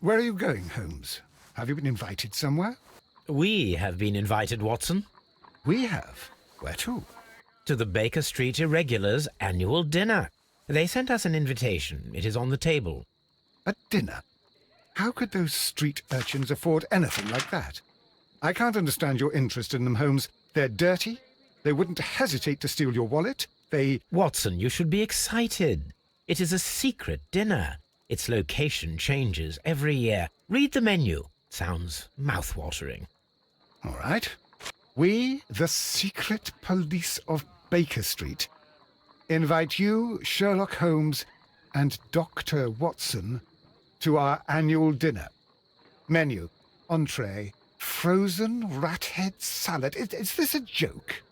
Where are you going, Holmes? Have you been invited somewhere? We have been invited, Watson. We have. Where to? To the Baker Street Irregulars' annual dinner. They sent us an invitation. It is on the table. A dinner? How could those street urchins afford anything like that? I can't understand your interest in them, Holmes. They're dirty. They wouldn't hesitate to steal your wallet. Watson, you should be excited. It is a secret dinner. Its location changes every year. Read the menu. Sounds mouth-watering. All right. We, the secret police of Baker Street, invite you, Sherlock Holmes, and Dr. Watson to our annual dinner. Menu, entree, frozen rat head salad. Is this a joke?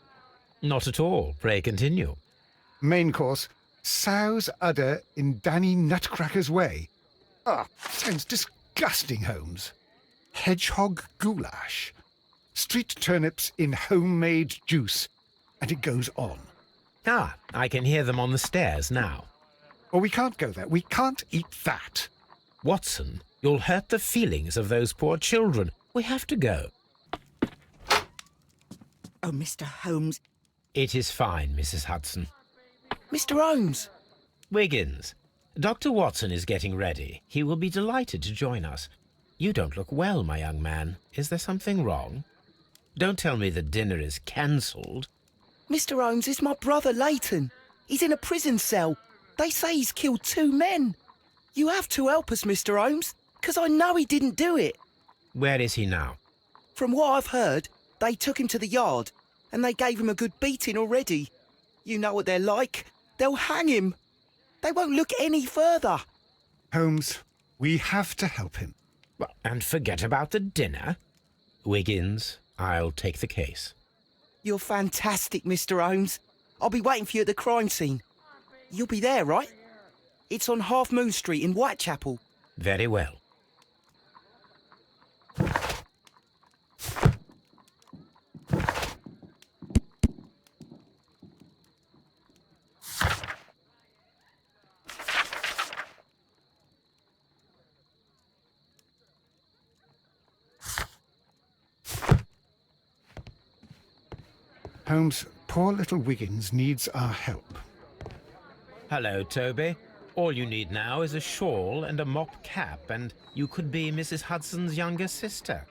Not at all. Pray continue. Main course, sow's udder in Danny Nutcracker's way. Sounds disgusting, Holmes. Hedgehog goulash. Street turnips in homemade juice. And it goes on. I can hear them on the stairs now. Oh, we can't go there. We can't eat that. Watson, you'll hurt the feelings of those poor children. We have to go. Oh, Mr. Holmes. It is fine, Mrs. Hudson. Mr. Holmes! Wiggins, Dr. Watson is getting ready. He will be delighted to join us. You don't look well, my young man. Is there something wrong? Don't tell me the dinner is cancelled. Mr. Holmes, it's my brother Leighton. He's in a prison cell. They say he's killed 2 men. You have to help us, Mr. Holmes, because I know he didn't do it. Where is he now? From what I've heard, they took him to the yard, and they gave him a good beating already. You know what they're like. They'll hang him. They won't look any further. Holmes, we have to help him. Well, and forget about the dinner. Wiggins, I'll take the case. You're fantastic, Mr. Holmes. I'll be waiting for you at the crime scene. You'll be there, right? It's on Half Moon Street in Whitechapel. Very well. Holmes, poor little Wiggins needs our help. Hello, Toby. All you need now is a shawl and a mop cap, and you could be Mrs. Hudson's younger sister.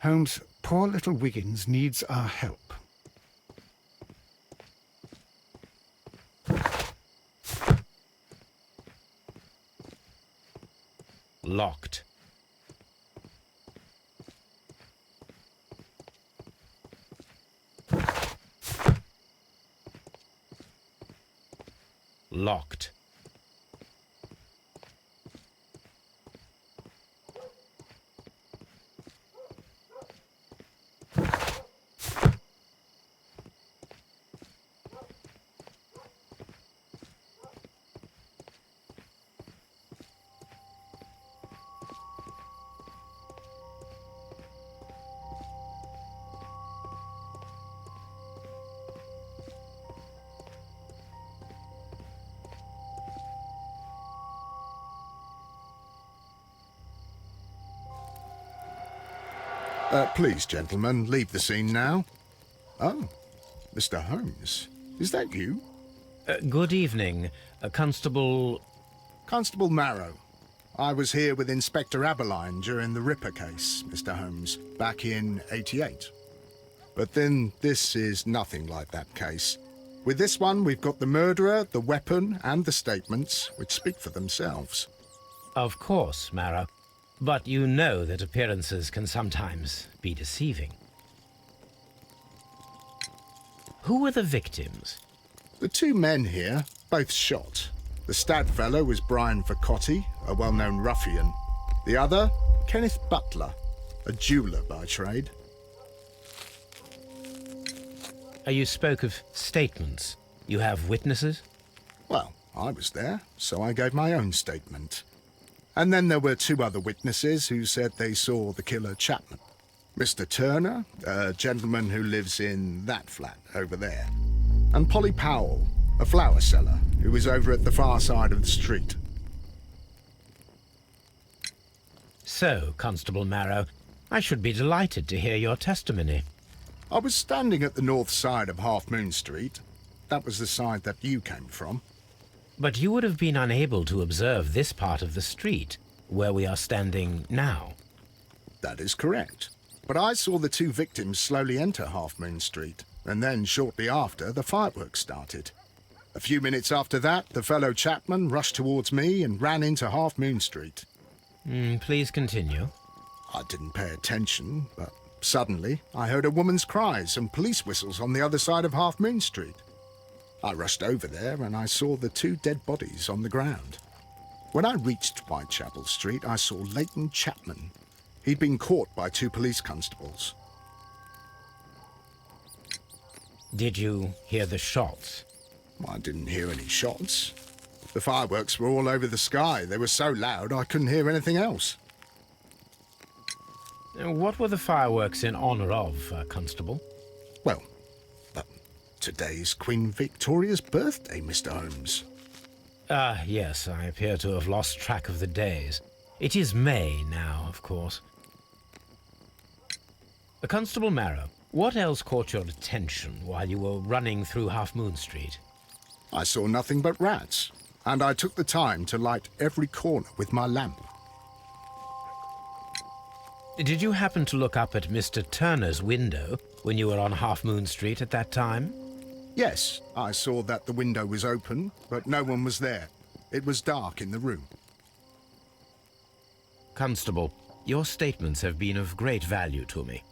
Holmes, poor little Wiggins needs our help. Locked. Locked. Please, gentlemen, leave the scene now. Oh, Mr. Holmes, is that you? Good evening, Constable... Constable Marrow. I was here with Inspector Aberline during the Ripper case, Mr. Holmes, back in '88. But then this is nothing like that case. With this one, we've got the murderer, the weapon, and the statements, which speak for themselves. Of course, Marrow. But you know that appearances can sometimes be deceiving. Who were the victims? The two men here, both shot. The stab fellow was Brian Vercotti, a well-known ruffian. The other, Kenneth Butler, a jeweller by trade. You spoke of statements. You have witnesses? Well, I was there, so I gave my own statement. And then there were two other witnesses who said they saw the killer Chapman. Mr. Turner, a gentleman who lives in that flat over there. And Polly Powell, a flower seller, who was over at the far side of the street. So, Constable Marrow, I should be delighted to hear your testimony. I was standing at the north side of Half Moon Street. That was the side that you came from. But you would have been unable to observe this part of the street, where we are standing now. That is correct. But I saw the two victims slowly enter Half Moon Street, and then shortly after, the fireworks started. A few minutes after that, the fellow Chapman rushed towards me and ran into Half Moon Street. Please continue. I didn't pay attention, but suddenly I heard a woman's cries and police whistles on the other side of Half Moon Street. I rushed over there and I saw the two dead bodies on the ground. When I reached Whitechapel Street, I saw Leighton Chapman. He'd been caught by two police constables. Did you hear the shots? I didn't hear any shots. The fireworks were all over the sky. They were so loud I couldn't hear anything else. What were the fireworks in honor of, Constable? Well, today's Queen Victoria's birthday, Mr. Holmes. Yes, I appear to have lost track of the days. It is May now, of course. Constable Marrow, what else caught your attention while you were running through Half Moon Street? I saw nothing but rats, and I took the time to light every corner with my lamp. Did you happen to look up at Mr. Turner's window when you were on Half Moon Street at that time? Yes, I saw that the window was open, but no one was there. It was dark in the room. Constable, your statements have been of great value to me.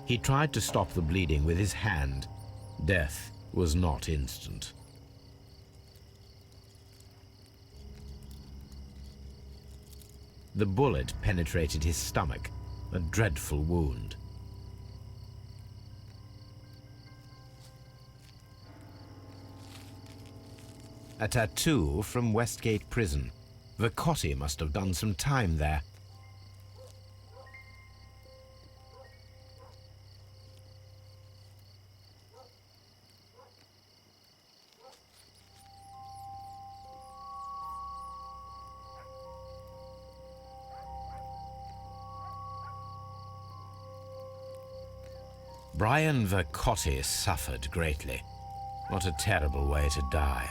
He tried to stop the bleeding with his hand. Death was not instant. The bullet penetrated his stomach, a dreadful wound. A tattoo from Westgate Prison. Vercotti must have done some time there. Brian Vercotti suffered greatly. What a terrible way to die.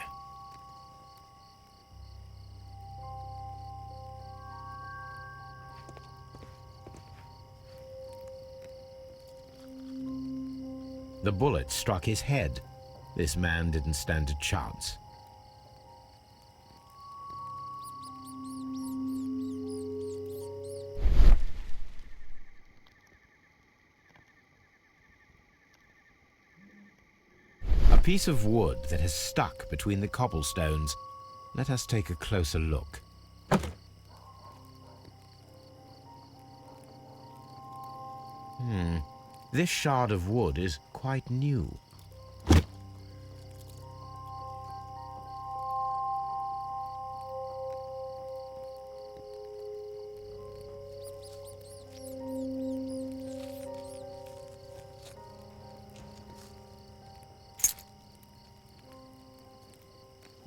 The bullet struck his head. This man didn't stand a chance. A piece of wood that has stuck between the cobblestones. Let us take a closer look. This shard of wood is quite new.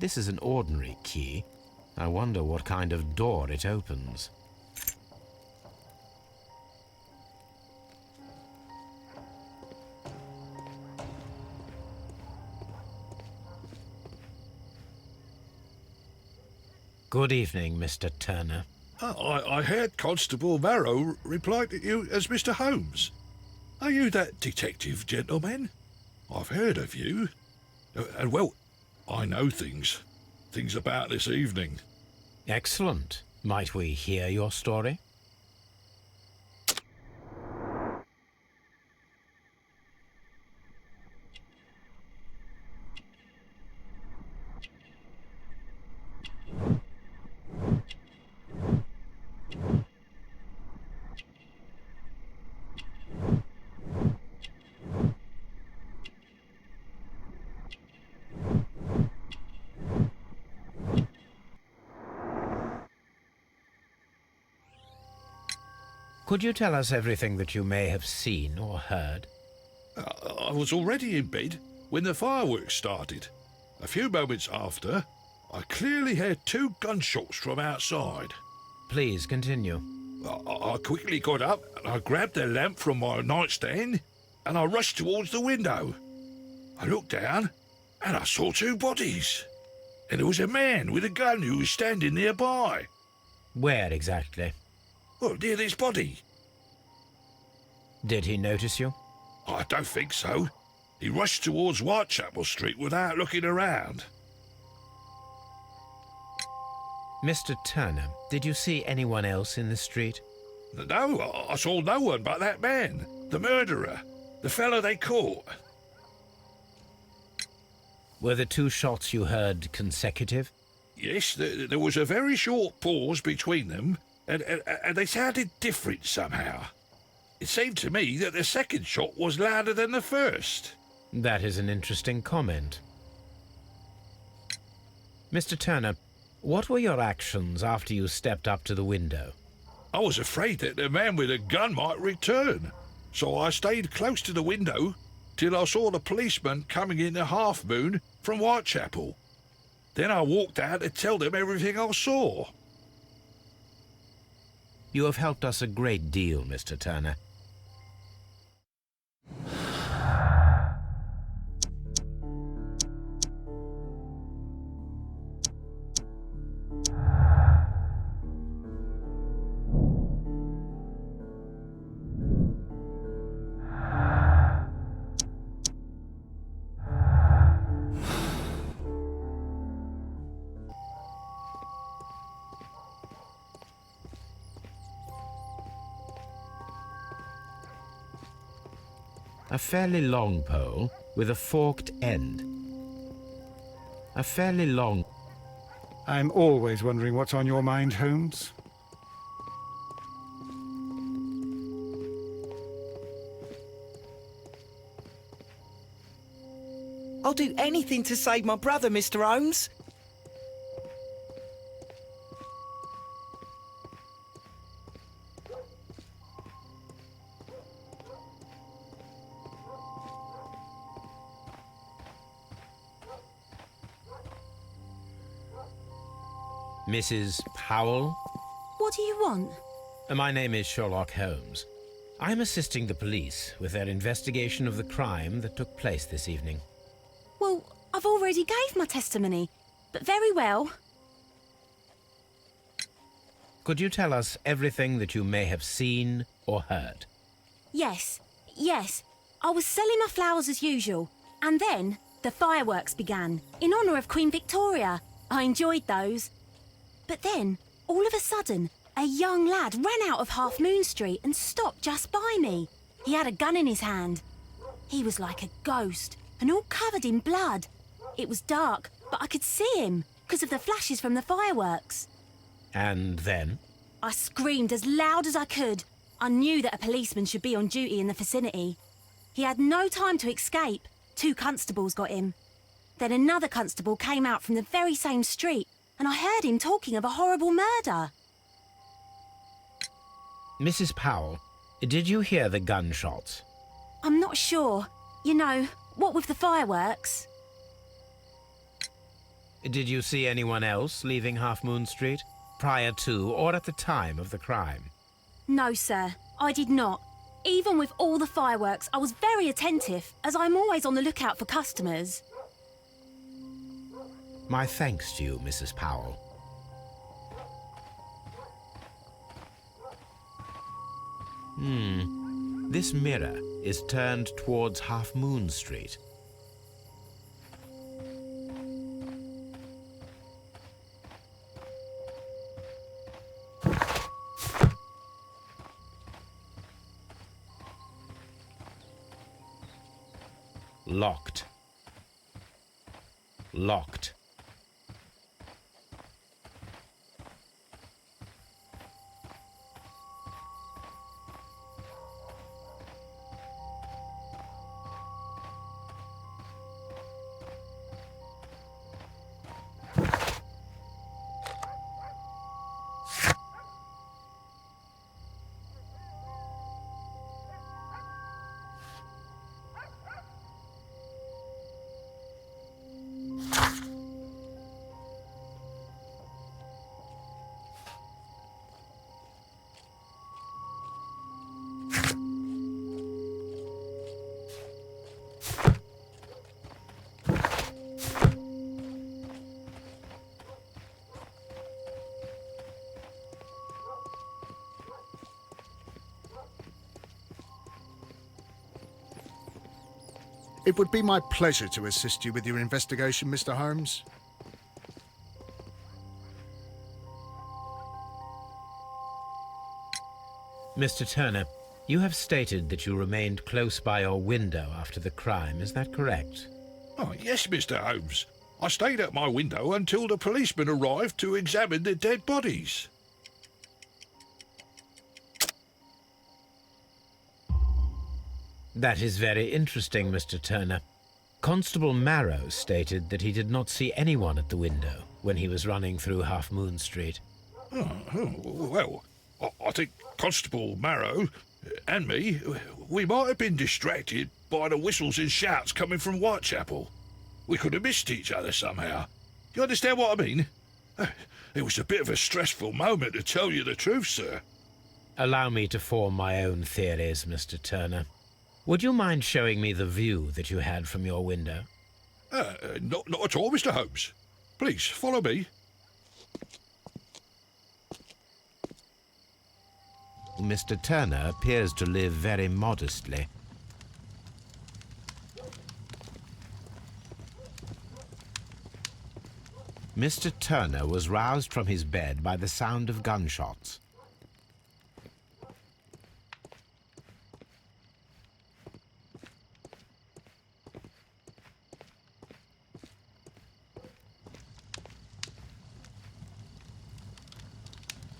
This is an ordinary key. I wonder what kind of door it opens. Good evening, Mr. Turner. I heard Constable Marrow reply to you as Mr. Holmes. Are you that detective gentleman? I've heard of you. And well, I know things. Things about this evening. Excellent. Might we hear your story? Could you tell us everything that you may have seen or heard? I was already in bed when the fireworks started. A few moments after, I clearly heard 2 gunshots from outside. Please continue. I quickly got up and I grabbed the lamp from my nightstand and I rushed towards the window. I looked down and I saw 2 bodies. And there was a man with a gun who was standing nearby. Where exactly? Well, near this body. Did he notice you? I don't think so. He rushed towards Whitechapel Street without looking around. Mr. Turner, did you see anyone else in the street? No, I saw no one but that man, the murderer, the fellow they caught. Were the 2 shots you heard consecutive? Yes, there was a very short pause between them, and they sounded different somehow. It seemed to me that the second shot was louder than the first. That is an interesting comment. Mr. Turner, what were your actions after you stepped up to the window? I was afraid that the man with a gun might return, so I stayed close to the window till I saw the policeman coming in the Half Moon from Whitechapel. Then I walked out to tell them everything I saw. You have helped us a great deal, Mr. Turner. A fairly long pole with a forked end. A fairly long... I'm always wondering what's on your mind, Holmes. I'll do anything to save my brother, Mr. Holmes. Mrs. Powell? What do you want? My name is Sherlock Holmes. I'm assisting the police with their investigation of the crime that took place this evening. Well, I've already gave my testimony, but very well. Could you tell us everything that you may have seen or heard? Yes. I was selling my flowers as usual, and then the fireworks began, in honour of Queen Victoria. I enjoyed those. But then, all of a sudden, a young lad ran out of Half Moon Street and stopped just by me. He had a gun in his hand. He was like a ghost, and all covered in blood. It was dark, but I could see him, because of the flashes from the fireworks. And then? I screamed as loud as I could. I knew that a policeman should be on duty in the vicinity. He had no time to escape. 2 constables got him. Then another constable came out from the very same street, and I heard him talking of a horrible murder. Mrs. Powell, did you hear the gunshots? I'm not sure. You know, what with the fireworks? Did you see anyone else leaving Half Moon Street, prior to or at the time of the crime? No, sir, I did not. Even with all the fireworks, I was very attentive, as I'm always on the lookout for customers. My thanks to you, Mrs. Powell. This mirror is turned towards Half Moon Street. Locked. Locked. It would be my pleasure to assist you with your investigation, Mr. Holmes. Mr. Turner, you have stated that you remained close by your window after the crime, is that correct? Oh, yes, Mr. Holmes. I stayed at my window until the policeman arrived to examine the dead bodies. That is very interesting, Mr. Turner. Constable Marrow stated that he did not see anyone at the window when he was running through Half Moon Street. Well, I think Constable Marrow and me, we might have been distracted by the whistles and shouts coming from Whitechapel. We could have missed each other somehow. You understand what I mean? It was a bit of a stressful moment, to tell you the truth, sir. Allow me to form my own theories, Mr. Turner. Would you mind showing me the view that you had from your window? Not at all, Mr. Holmes. Please, follow me. Mr. Turner appears to live very modestly. Mr. Turner was roused from his bed by the sound of gunshots.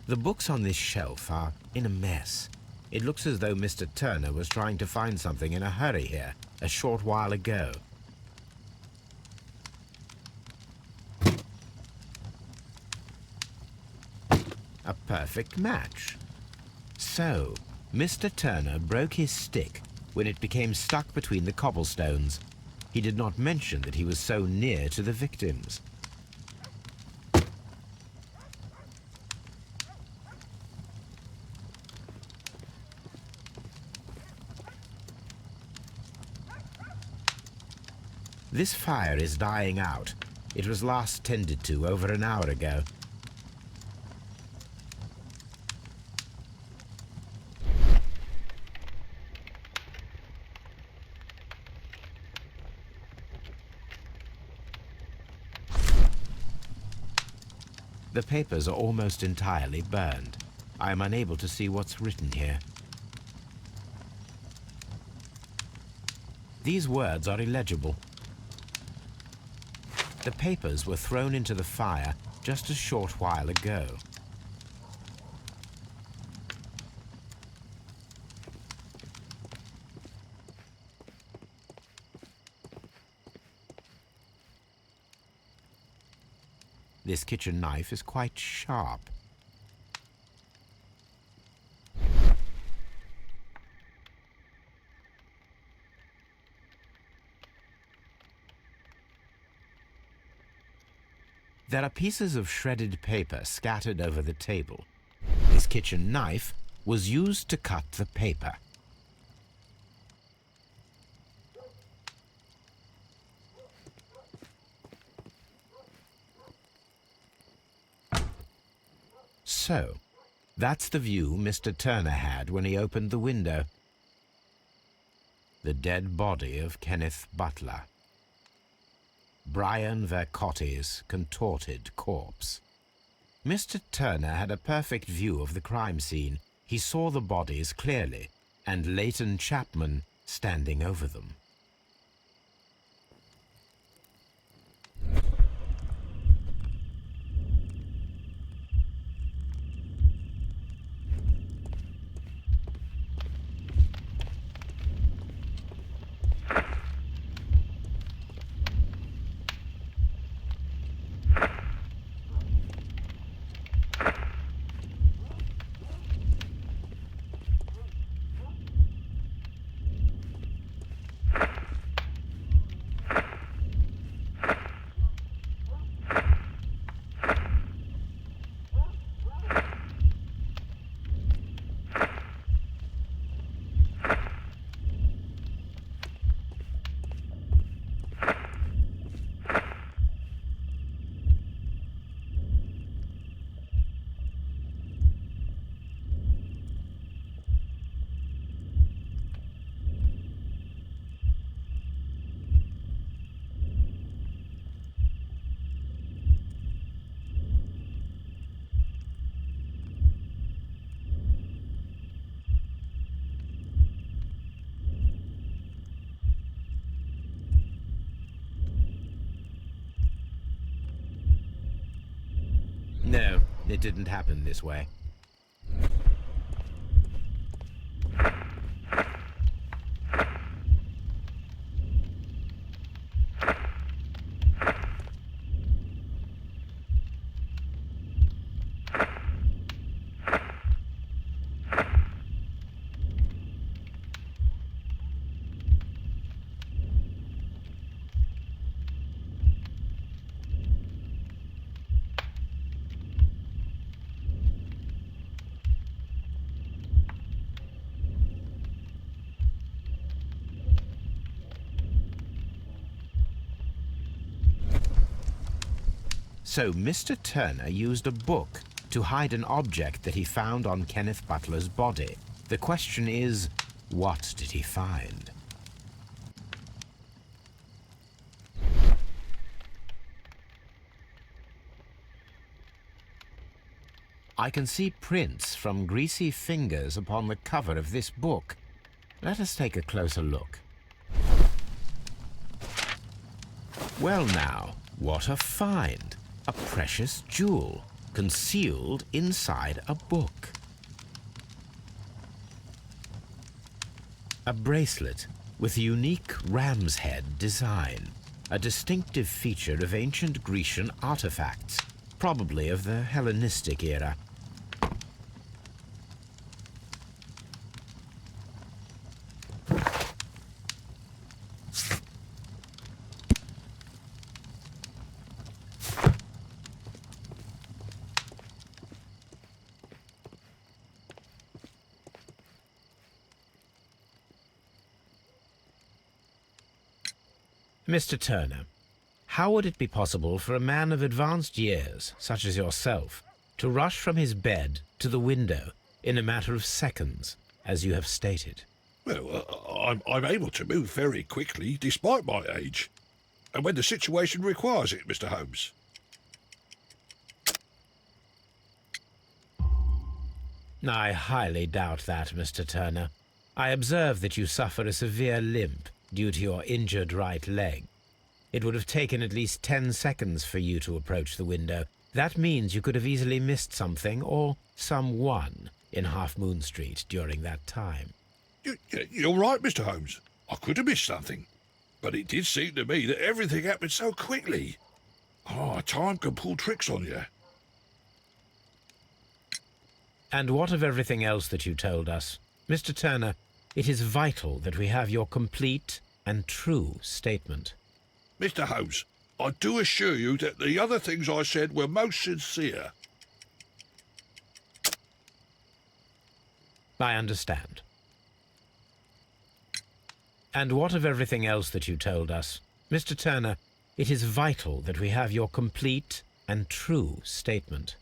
The books on this shelf are in a mess. It looks as though Mr. Turner was trying to find something in a hurry here a short while ago. A perfect match. So, Mr. Turner broke his stick when it became stuck between the cobblestones. He did not mention that he was so near to the victims. This fire is dying out. It was last tended to over an hour ago. The papers are almost entirely burned. I am unable to see what's written here. These words are illegible. The papers were thrown into the fire just a short while ago. This kitchen knife is quite sharp. There are pieces of shredded paper scattered over the table. This kitchen knife was used to cut the paper. So, that's the view Mr. Turner had when he opened the window. The dead body of Kenneth Butler. Brian Vercotti's contorted corpse. Mr. Turner had a perfect view of the crime scene. He saw the bodies clearly, and Leighton Chapman standing over them. It didn't happen this way. So Mr. Turner used a book to hide an object that he found on Kenneth Butler's body. The question is, what did he find? I can see prints from greasy fingers upon the cover of this book. Let us take a closer look. Well now, what a find! A precious jewel, concealed inside a book. A bracelet with a unique ram's head design, a distinctive feature of ancient Grecian artifacts, probably of the Hellenistic era. Mr. Turner, how would it be possible for a man of advanced years, such as yourself, to rush from his bed to the window in a matter of seconds, as you have stated? Well, I'm able to move very quickly, despite my age. And when the situation requires it, Mr. Holmes. I highly doubt that, Mr. Turner. I observe that you suffer a severe limp due to your injured right leg. It would have taken at least 10 seconds for you to approach the window. That means you could have easily missed something or someone in Half Moon Street during that time. You're right, Mr. Holmes. I could have missed something. But it did seem to me that everything happened so quickly. Oh, time can pull tricks on you. And what of everything else that you told us? Mr. Turner, it is vital that we have your complete and true statement. Mr. Holmes, I do assure you that the other things I said were most sincere. I understand. And what of everything else that you told us? Mr. Turner, it is vital that we have your complete and true statement.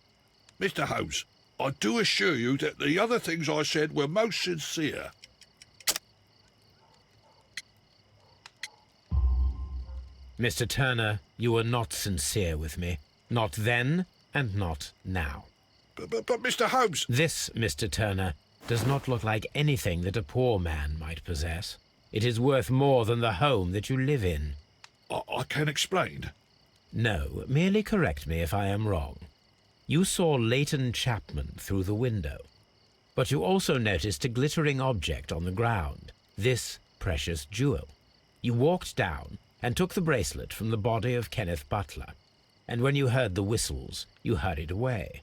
Mr. Holmes, I do assure you that the other things I said were most sincere. Mr. Turner, you were not sincere with me. Not then and not now. But Mr. Holmes... This, Mr. Turner, does not look like anything that a poor man might possess. It is worth more than the home that you live in. I can explain. No, merely correct me if I am wrong. You saw Leighton Chapman through the window, but you also noticed a glittering object on the ground, this precious jewel. You walked down and took the bracelet from the body of Kenneth Butler, and when you heard the whistles, you hurried away.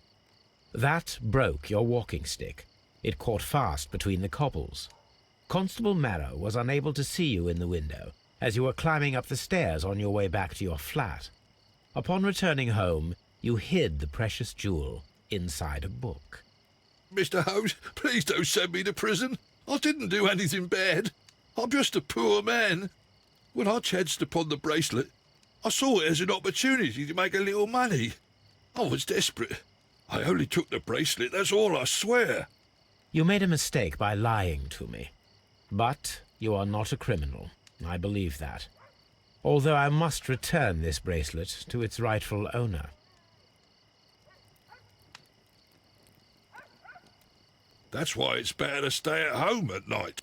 That broke your walking stick. It caught fast between the cobbles. Constable Marrow was unable to see you in the window as you were climbing up the stairs on your way back to your flat. Upon returning home, you hid the precious jewel inside a book. Mr. Holmes, please don't send me to prison. I didn't do anything bad. I'm just a poor man. When I chanced upon the bracelet, I saw it as an opportunity to make a little money. I was desperate. I only took the bracelet, that's all, I swear. You made a mistake by lying to me. But you are not a criminal. I believe that. Although I must return this bracelet to its rightful owner. That's why it's better to stay at home at night.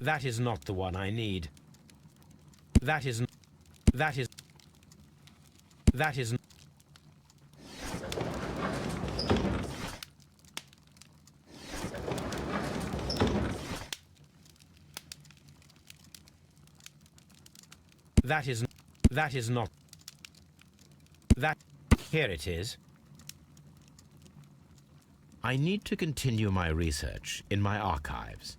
That is not the one I need. That is... That is... That is... That is... That is not... That... Here it is. I need to continue my research in my archives.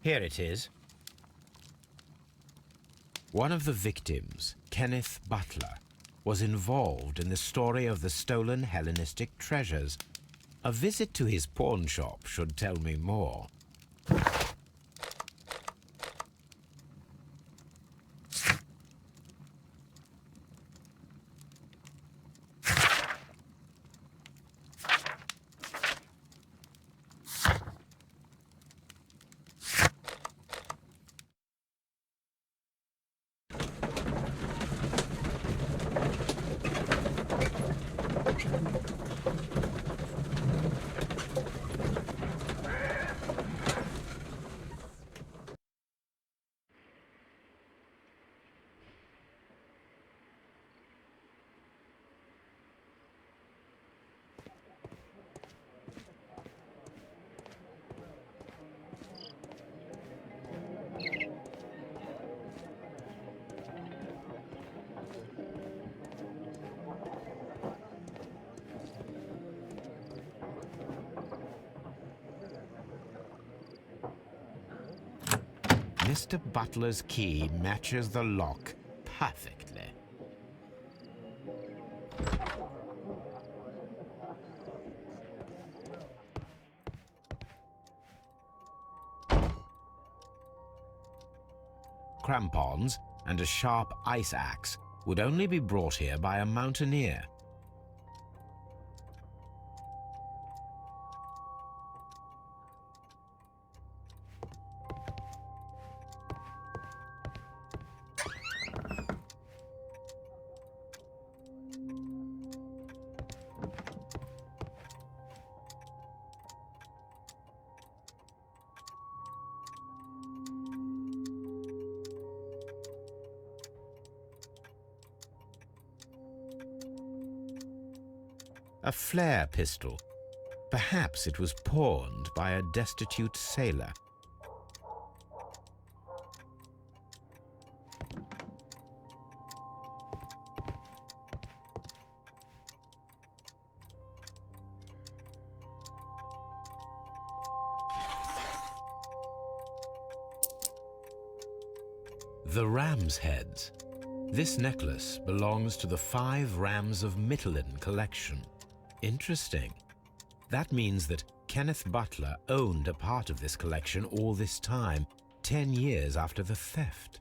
Here it is. One of the victims, Kenneth Butler, was involved in the story of the stolen Hellenistic treasures. A visit to his pawn shop should tell me more. Mr. Butler's key matches the lock perfectly. Crampons and a sharp ice axe would only be brought here by a mountaineer. A flare pistol. Perhaps it was pawned by a destitute sailor. The ram's heads. This necklace belongs to the 5 Rams of Mittelin collection. Interesting. That means that Kenneth Butler owned a part of this collection all this time, 10 years after the theft.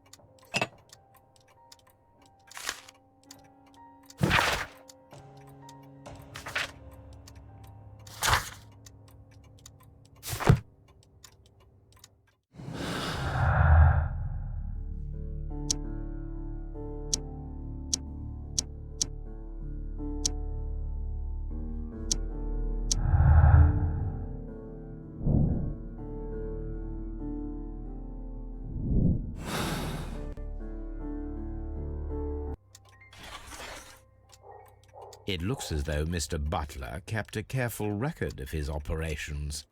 It looks as though Mr. Butler kept a careful record of his operations.